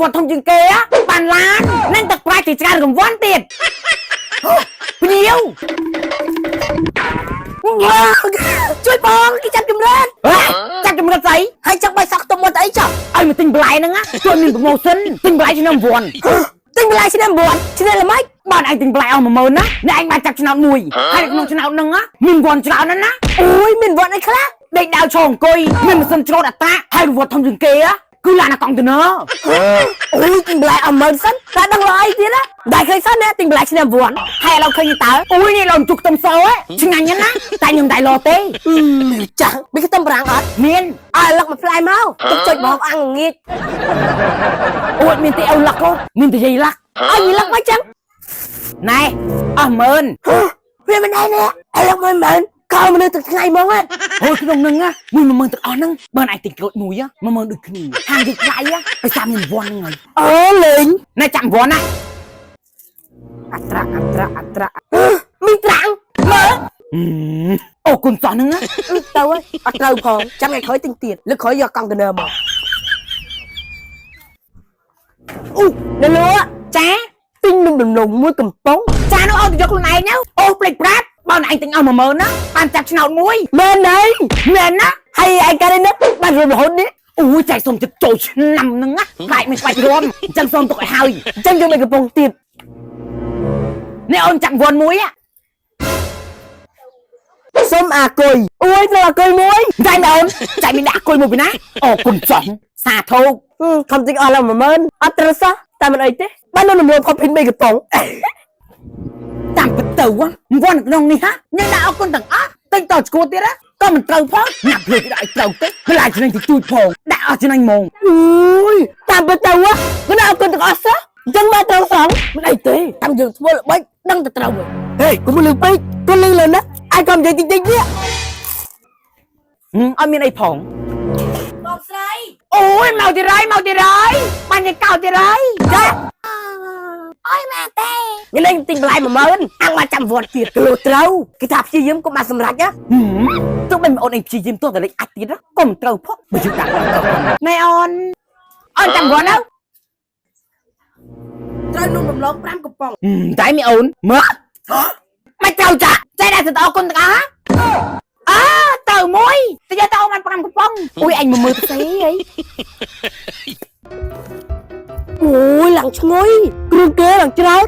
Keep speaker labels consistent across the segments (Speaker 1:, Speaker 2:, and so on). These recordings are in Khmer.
Speaker 1: វត្តធំជាងគេបានឡាននឹងទឹកប្រាច់ទីច្រើនរង្វាន់ទៀតភ្នៀវជួយបងគេចាប់ចម្រើនចាប់ចម្រើនស្អីហើយចង់បាយសក់ទុំមកអីចុះឲ្យមកទិញបន្លែហ្នឹងជួយមានប្រម៉ូសិនទិញបន្លែឆ្នាំវ័នទិញបន្លែឆ្នាំវ័នឆ្នាំល្មិចបានឯងទិញបន្លែអស់10000ណាអ្នកឯងបានចាប់ឆ្នោតមួយហើយក្នុងឆ្នោតហ្នឹងមានវ័នច្រើនណាស់អូយមានវ័នអីខ្លះដេកដាវឈរអង្គុយមានម៉ាស៊ីនច្រូតអតាហើយវត្តធំជាងគេគឺឡានអាកង់តឺន័រអូយទិញបន្លែអស់10000សិនតែដឹងឡើយទៀតណាតែឃើញសិនណាទិញបន្លែឆ្នាំវ័នហើយឥឡូវឃើញតើអូយនេះឡូនជុកខ្ទឹមសឆ្ងាញ់ណាស់តែខ្ញុំតែឡទេចាស់មានខ្ទឹមប្រាំងអត់មានឲ្យលឹកមួយផ្លែមកទុកចុចបងអាំងងាកអូយមានតែអ៊ូលឹកមានតែយាយលឹកឲ្យយាយលឹកមកចឹងណែអស់10000វាមិនដែរនេះឥឡូវ10000កោមនុស្សទឹកថ្ងៃហ្មងអូយក្នុងហ្នឹង10000ទឹកអស់ហ្នឹងបើឯងទិញក្រូចមួយ10000ដូចគ្នាហាងគេថ្លៃឲ្យសាមានវ័នហ្នឹងហើយអូលេងណែចាំវ័នណាអត្រាមានត្រាំមើលអូគុណសោះហ្នឹងទៅអត់ត្រូវផងចាំថ្ងៃក្រោយទិញទៀតលើក្រោយយកកង់តឺន័រមកអូនៅលើចាទិញនំដំណងមួយកំប៉ុងចានោះឲ្យទៅយកខ្លួនឯងទៅអូភ្លេចប្រាប់បើឯងទិញអស់10000ណាបានចាប់ឆ្នោតមួយមែនហើយមែនណាហើយឯងកាលនេះបានរួមរហូតនេះអូយចែកសុំចិត្តចូលឆ្នាំហ្នឹងណាខ្លាចមិនខ្វាច់រួមអញ្ចឹងសុំទុកឲ្យហើយអញ្ចឹងយកមិនកំប៉ុងទៀតនេះអូនចាក់វ័នមួយសុំអាគុយអូយត្រូវអាគុយមួយចាញ់អូនចាញ់មានដាក់អាគុយមួយពីណាអូគុណចំសាធុខំទិញអស់ឡើង10000អត់ត្រូវសោះតែមិនអីទេបាននៅរំលោភផុតភិន3កំប៉ុងតាមពិតទៅវ័នក្នុងនេះញ៉ាំដាក់អរគុណទាំងអស់ទិញតឈួតទៀតក៏មិនត្រូវផងណាប់ភ្លេចដាក់ឲ្យត្រូវទេខ្លាចឆ្នាំទៅជួយផងដាក់អស់ឆ្នាំហ្មងអូយតាមពិតទៅគឺអរគុណទាំងអស់សោះអញ្ចឹងមកត្រូវសងមិនអីទេតាមយើងធ្វើល្បិចដឹងតែត្រូវហេកុំលឺពេកទោះលឺលើណាអាយកុំនិយាយតិចនេះអត់មានអីផងបងស្រីអូយមកទីរៃបាញ់ឲ្យកោទីរៃចាអើយម៉ែទេញ៉ាំលេងទិញបន្លែ10000អាំងមកចាំវត្តទៀតគីឡូត្រូវគេថាព្យាយាមកុំបានសម្រេចណាទោះបីបងអូនឯងព្យាយាមទោះតែលេខអាចទៀតក៏មិនត្រូវផងបើយើងដាក់ណែអូនចាំវត្តទៅត្រូវនំដំឡូង5កំប៉ុងតែមីអូនមើលមិនត្រូវចាចេះតែទៅអរគុណទាំងអស់ទៅមួយទៅយកទៅអូនបាន5កំប៉ុងអូយអញមើលទៅស្អីហីអូយឡើងឈ្ងុយគ្រឿងគេឡើងច្រើន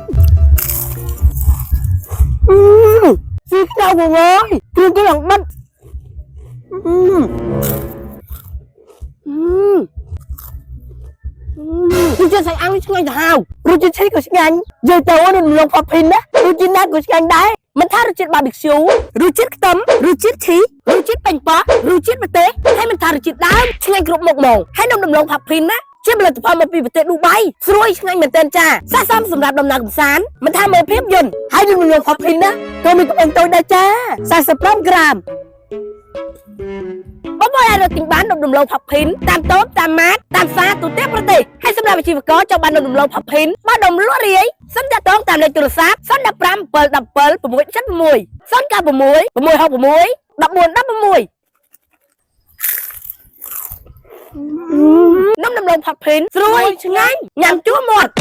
Speaker 1: ស៊ីខ្លាំងហ្មងគ្រឿងគេឡើងបិទរសជាតិសាច់អាំងឆ្ងាញ់ទៅហើយរសជាតិឈីក៏ឆ្ងាញ់និយាយទៅនេះរំលងផាភីនណារសជាតិណាក៏ឆ្ងាញ់ដែរមិនថារសជាតិបាប៊ីខ្ជូរសជាតិខ្ទឹមរសជាតិឈីរសជាតិប៉េងប៉ោះរសជាតិម្ទេសហើយមិនថារសជាតិដើមឆ្ងាញ់គ្រប់មុខហ្មងហើយនំដំឡូងផាភីនណាជាផលិតផលមកពីប្រទេសឌូបៃស្រួយឆ្ងាញ់មែនទែនចាស័ក្តិសមសម្រាប់ដំណើរកម្សាន្តមិនថាមើលភាពយន្តហើយនំដំឡូងផាភីនណាក៏មានក្បួនតូចដែរចា45ក្រាមបងប្អូនអាចរកទិញបាននំដំឡូងផាភីនតាមតូបតាមម៉ាតតាមផ្សារទូទាំងប្រទេសហើយសម្រាប់អាជីវករចង់បាននំដំឡូងផាភីនបានដុំលក់រាយសិនតាក់ទងតាមលេខទូរស័ព្ទ015 717 676 096 666 1416នំដំឡូងផាភីនស្រួយឆ្ងាញ់ញ៉ាំជក់មាត់